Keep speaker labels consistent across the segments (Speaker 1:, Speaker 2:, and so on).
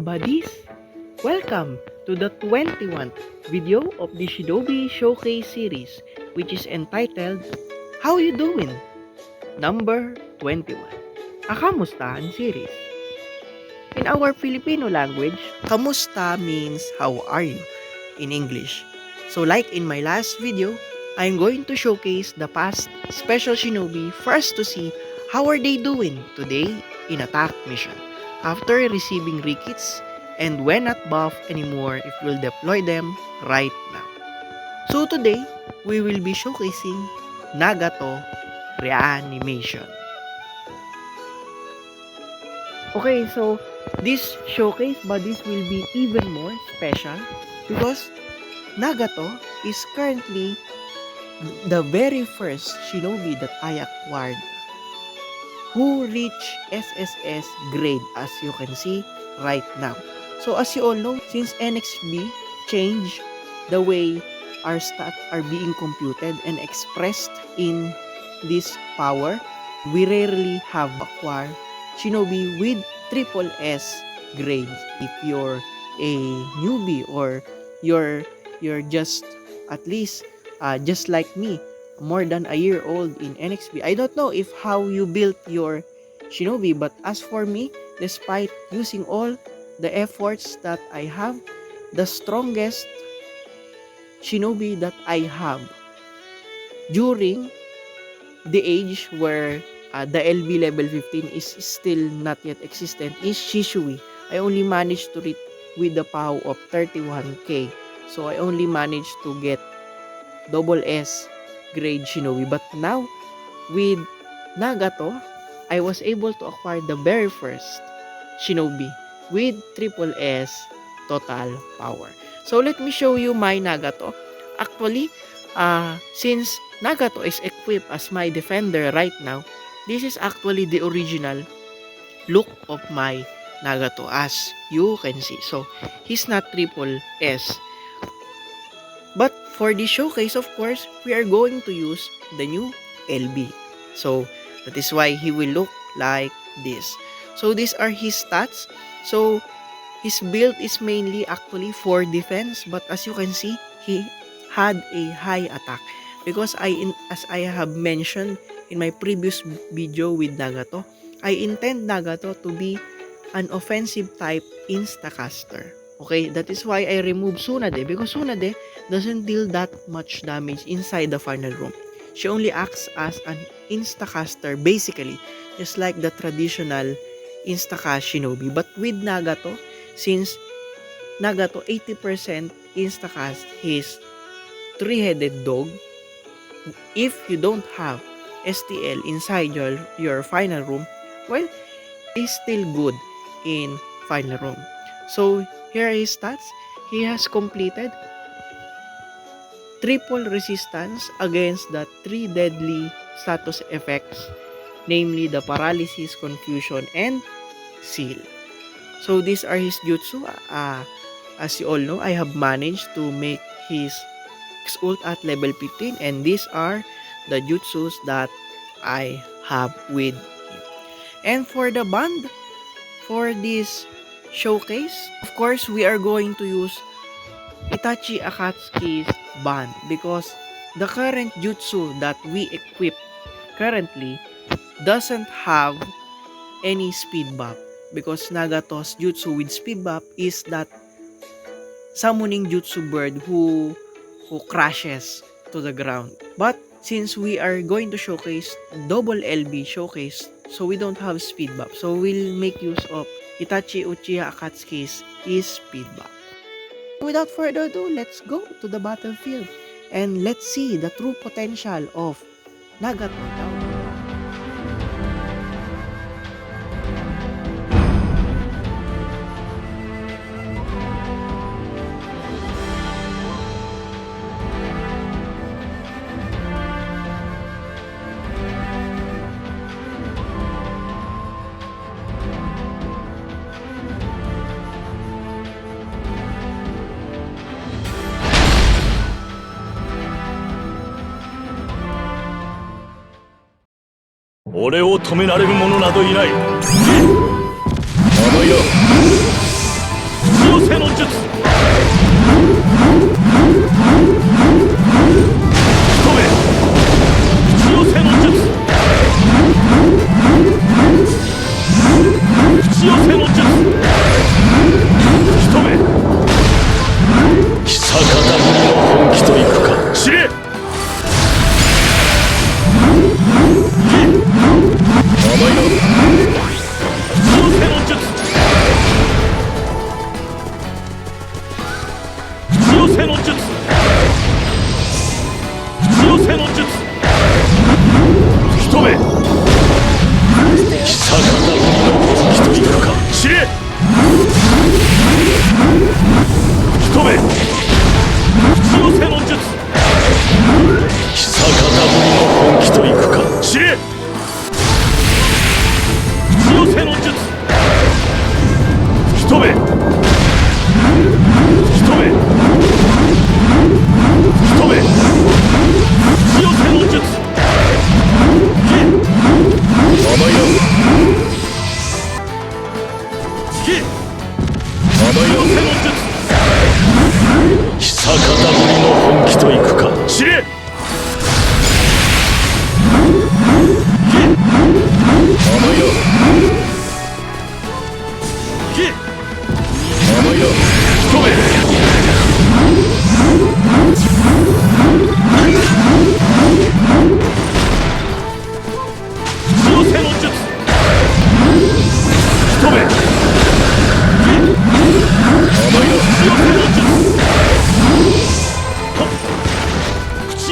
Speaker 1: buddies! Welcome to the 21st video of the Shinobi Showcase series, which is entitled How You Doing? Number 21, a kamustahan series. In our Filipino language, kamusta means how are you in English. So like in my last video, I'm going to showcase the past special shinobi for us to see how are they doing today in attack mission. After receiving Rikits and when not buffed anymore if we'll deploy them right now. So today, we will be showcasing Nagato Reanimation. Okay, so this showcase buddies will be even more special because Nagato is currently the very first shinobi that I acquired who reached SSS grade, as you can see right now. So as you all know, since NXB changed the way our stats are being computed and expressed in this power, we rarely have acquired shinobi with triple S grades. If you're a newbie or you're just at least just like me, more than a year old in NXB. I don't know if how you built your shinobi, but as for me, despite using all the efforts that I have, the strongest shinobi that I have during the age where the LB level 15 is still not yet existent is Shishui. I only managed to reach with the POW of 31k. So I only managed to get double S grade shinobi, but now with Nagato I was able to acquire the very first shinobi with triple S total power. So let me show you my Nagato. Actually, since Nagato is equipped as my defender right now, this is actually the original look of my Nagato, as you can see. So he's not triple S. But for the showcase, of course, we are going to use the new LB. So that is why he will look like this. So these are his stats. So his build is mainly actually for defense, but as you can see, he had a high attack because as I have mentioned in my previous video with Nagato, I intend Nagato to be an offensive type instacaster. Okay, that is why I removed Tsunade, because Tsunade doesn't deal that much damage inside the final room. She only acts as an instacaster basically, just like the traditional instacast shinobi. But with Nagato, since Nagato 80% instacast his three-headed dog, if you don't have STL inside your final room, well, it's still good in final room. So here are his stats. He has completed triple resistance against the 3 deadly status effects, namely the paralysis, confusion, and seal. So these are his jutsu. As you all know, I have managed to make his X-ult at level 15, and these are the jutsus that I have with him. And for the band, for this showcase, of course, we are going to use Itachi Akatsuki's band because the current jutsu that we equip currently doesn't have any speed buff, because Nagato's jutsu with speed buff is that summoning jutsu bird who crashes to the ground. But since we are going to showcase double LB showcase, so we don't have speed buff, so we'll make use of Itachi Uchiha Akatsuki's speed buff. Without further ado, let's go to the battlefield and let's see the true potential of Nagato.
Speaker 2: 俺を止められる者などいない。あのよ、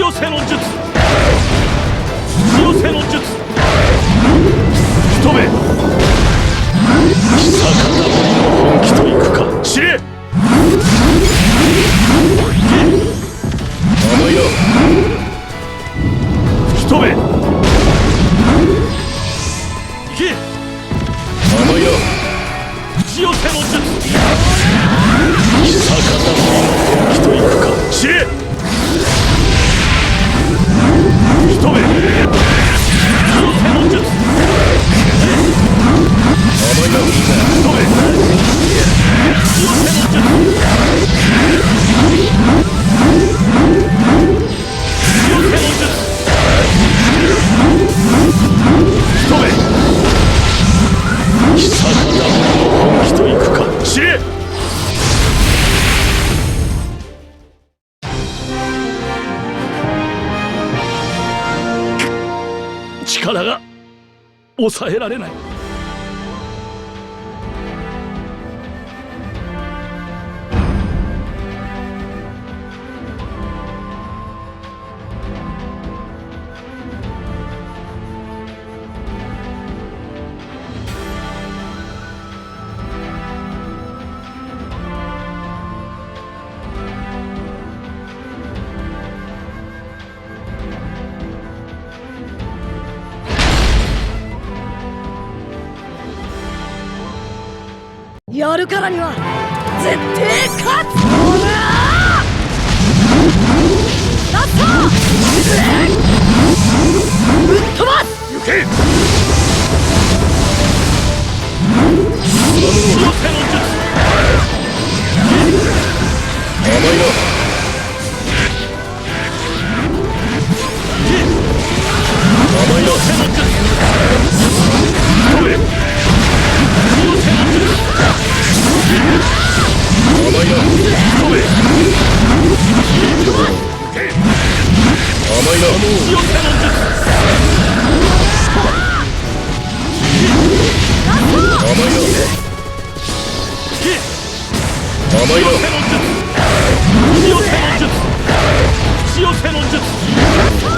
Speaker 2: 口寄せの術口寄せの術一目久方ぶりの本気といくか知れ甘いな一目行け甘いな口寄せの術久方ぶりの本気といくか知れ一目口寄せの術甘いな一目口寄せの術久方ぶりの本気といくか知れ力が抑えられない
Speaker 3: やるからには絶対勝つ。ラストぶっ飛ばす。
Speaker 2: 行け口寄せの術甘いな甘いな口寄せの術一目口寄せの術甘いな一目甘いな口寄せの術甘いな甘いな口寄せの術口寄せの術
Speaker 3: ラスト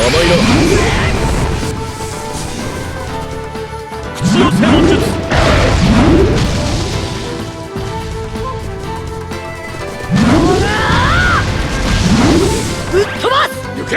Speaker 2: 甘いな口寄せの術
Speaker 3: ぶっ飛ばす。
Speaker 2: 行け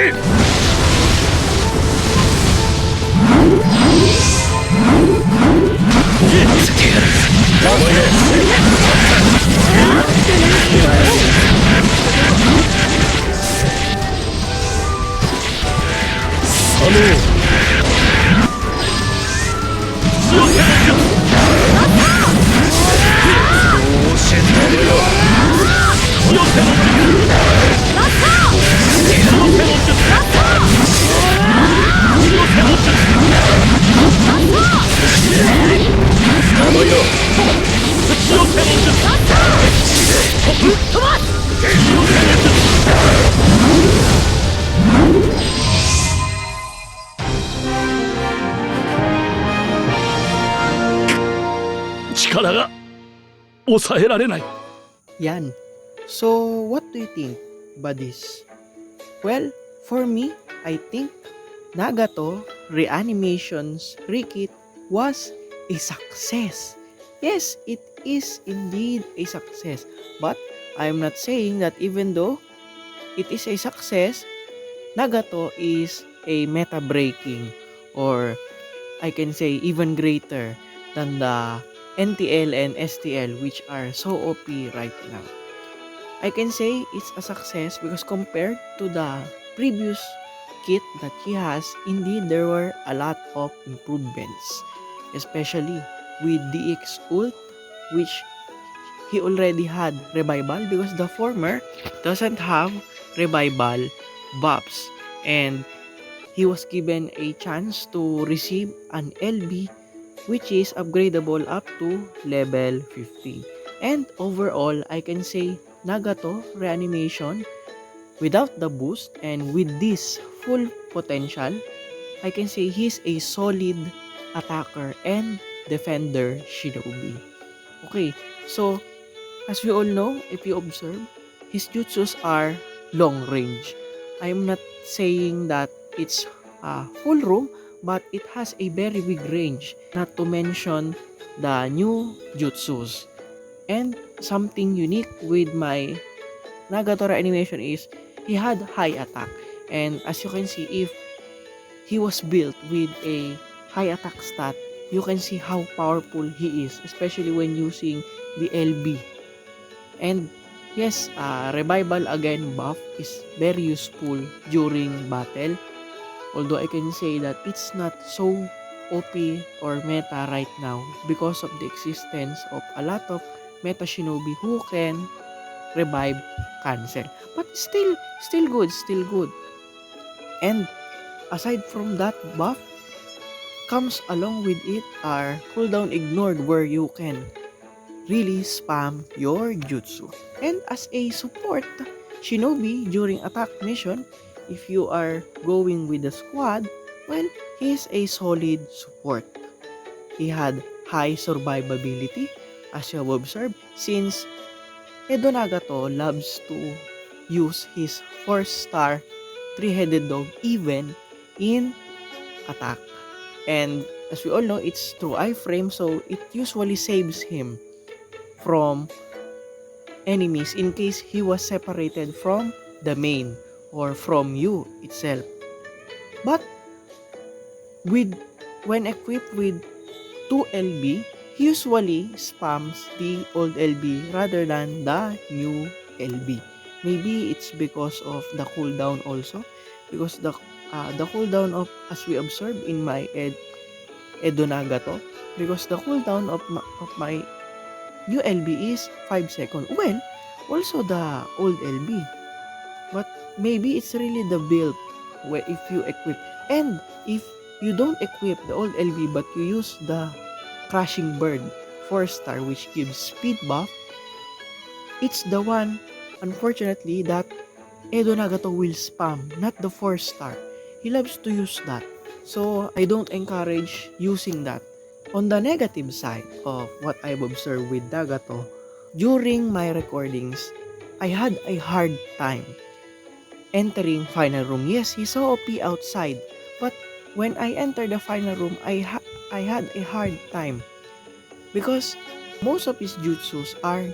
Speaker 3: ラスト
Speaker 2: 抑えられない。
Speaker 1: Yan. So, what do you think, buddies? Well, for me, I think Nagato Reanimation's Rikit was a success. Yes, it is indeed a success. But I'm not saying that even though it is a success, Nagato is a meta-breaking, or I can say even greater than the NTL and STL, which are so OP right now. I can say it's a success because compared to the previous kit that he has, indeed there were a lot of improvements, especially with DX ult, which he already had revival because the former doesn't have revival buffs, and he was given a chance to receive an LB which is upgradable up to level 50. And overall, I can say Nagato Reanimation, without the boost and with this full potential, I can say he's a solid attacker and defender shinobi. Okay, so as we all know, if you observe, his jutsus are long range. I'm not saying that it's full room, but it has a very big range, not to mention the new jutsus. And something unique with my Nagato Reanimation is he had high attack. And as you can see, if he was built with a high attack stat, you can see how powerful he is, especially when using the LB. And yes, revival again buff is very useful during battle. Although I can say that it's not so OP or meta right now because of the existence of a lot of meta shinobi who can revive cancel. But still good, still good. And aside from that buff, comes along with it are cooldown ignored, where you can really spam your jutsu. And as a support shinobi during attack mission, if you are going with the squad, well, he is a solid support. He had high survivability, as you have observed, since Edo Nagato loves to use his 4-star 3-headed dog even in attack. And as we all know, it's through iframe, so it usually saves him from enemies in case he was separated from the main or from you itself. But with when equipped with 2 LB, he usually spams the old LB rather than the new LB. Maybe it's because of the cooldown also, because the cooldown of, as we observed in my Edo Nagato, because the cooldown of my new LB is 5 seconds. Well, also the old LB. But maybe it's really the build where if you equip. And if you don't equip the old LB but you use the Crashing Bird 4-star, which gives speed buff, it's the one, unfortunately, that Edo Nagato will spam, not the 4-star. He loves to use that. So I don't encourage using that. On the negative side of what I've observed with Nagato, during my recordings, I had a hard time entering final room. Yes, he's so OP outside, but when I entered the final room, I had a hard time because most of his jutsus are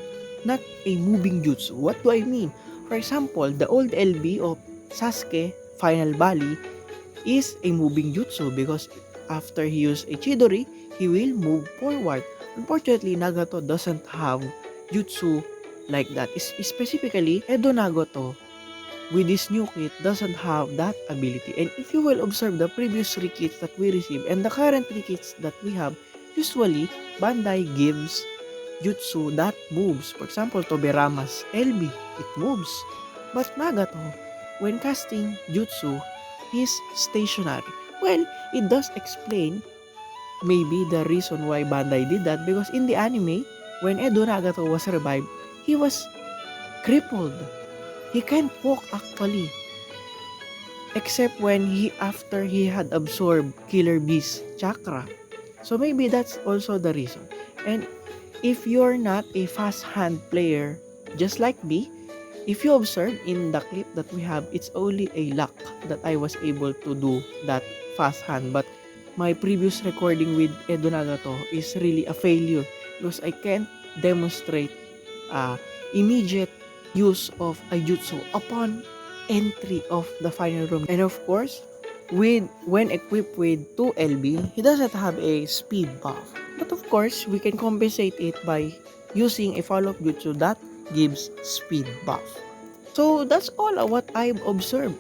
Speaker 1: not a moving jutsu. What do I mean? For example, the old LB of Sasuke Final Valley is a moving jutsu because after he uses a Chidori, he will move forward. Unfortunately, Nagato doesn't have jutsu like that. Specifically, Edo Nagato with this new kit doesn't have that ability. And if you will observe the previous rekits that we received and the current rekits that we have, usually Bandai gives jutsu that moves. For example, Tobirama's LB, it moves. But Nagato, when casting jutsu, is stationary. Well, it does explain maybe the reason why Bandai did that, because in the anime, when Edo Nagato was revived, he was crippled. He can't walk actually. Except when after he had absorbed Killer Beast chakra. So maybe that's also the reason. And if you're not a fast hand player just like me, if you observe in the clip that we have, it's only a luck that I was able to do that fast hand. But my previous recording with Edo Nagato is really a failure because I can't demonstrate immediate use of Aijutsu upon entry of the final room. And of course, when equipped with 2LB, he doesn't have a speed buff. But of course, we can compensate it by using a follow-up jutsu that gives speed buff. So that's all what I've observed.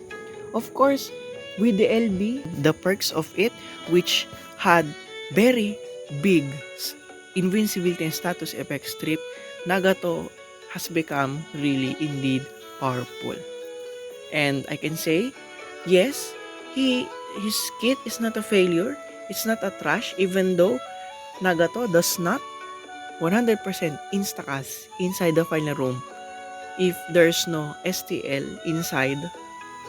Speaker 1: Of course, with the LB, the perks of it, which had very big invincibility and status effect strip, Nagato has become really indeed powerful. And I can say, yes, his kit is not a failure, it's not a trash, even though Nagato does not 100% instacast inside the final room. If there's no STL inside,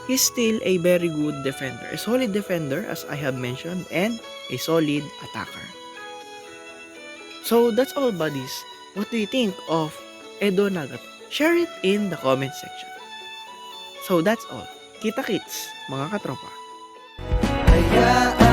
Speaker 1: he's still a very good defender. A solid defender, as I have mentioned, and a solid attacker. So that's all, buddies. What do you think of Edo Nagato? Share it in the comment section. So that's all. Kita-kits, mga katropa.
Speaker 4: Kaya